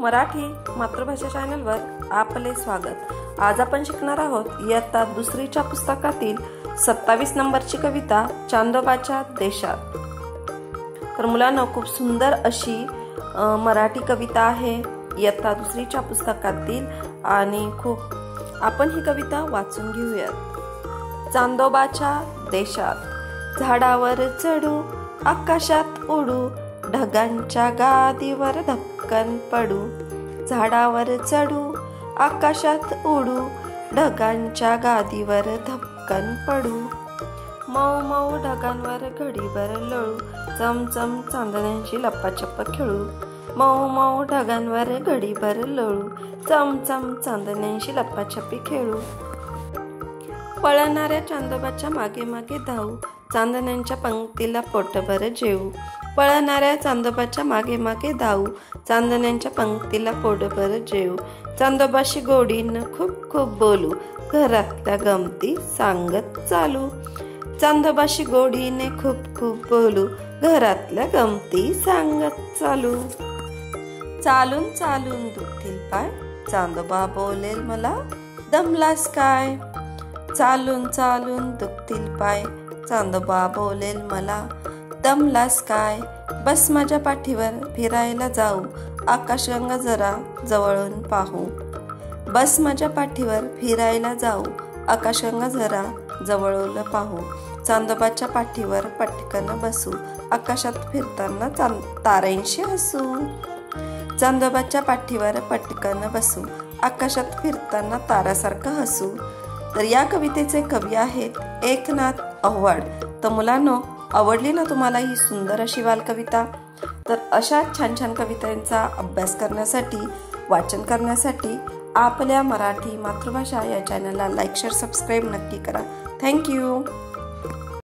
मराठी मातृभाषा चॅनलवर आपले स्वागत। आज आपण शिकणार आहोत इयत्ता दुसरीच्या पुस्तकातील 27 नंबरची कविता चांदोबाच्या देशात। तर मुलांनो, खूप सुंदर अशी मराठी कविता आहे इयत्ता दुसरीच्या पुस्तकातील आणि खूप आपण ही कविता वाचून घेऊयात। चांदोबाच्या देशात झाडावर चढू, आकाशात उडू, ढगांच्या गादीवर धपकन पडू। झाडावर चढू, आकाशात उडू, ढगांच्या गादीवर धपकन पडू। मऊ मऊ ढगांवर घडीभर लोळू, चमचम चांदण्यांची लपाछप खेळू। मऊ मऊ ढगांवर घडीभर लोळू, चमचम चांदण्यांची लपाछपी खेळू। पळणाऱ्या चांदोबाच्या मागे मागे धावू, चांदण्यांच्या पंक्तीला पोटभर जेवू। पळणाऱ्या चांदोबाच्या मागे मागे धावू, चांदण्यांच्या पंक्तीला पोटभर जेवू। चांदोबाशी गोडीनं खूप खूप बोलू, घरातल्या गमती सांगत चालू। चांदोबाशी गोडीने खूप खूप बोलू, घरातल्या गमती सांगत चालू। चालून चालून दुखतील पाय, चांदोबा बोलेल मला दमलास काय। चालून चालून दुखतील पाय, चांदोबा बोलेल मला दमलास काय। बस माझ्या पाठीवर फिरायला जाऊ, आकाशगंगा जरा जवळून पाहू। बस माझ्या पाठीवर फिरायला जाऊ, आकाशगंगा जरा जवळून पाहू। चांदोबाच्या पाठीवर पटकन बसू, आकाशात फिरताना ताऱ्यांशी हसू। चांदोबाच्या पाठीवर पटकन बसू, आकाशात फिरताना ताऱ्यासारखं हसू। तर या कवितेचे कवी आहेत एकनाथ आव्हाड। तर मुलांनो, आवडली ना तुम्हाला ही सुंदर अशी बालकविता? तर अशा छान छान कवितांचा अभ्यास करण्यासाठी, वाचन करण्यासाठी आपल्या मराठी मातृभाषा या चॅनलला लाईक, शेअर, सबस्क्राईब नक्की करा। थँक्यू।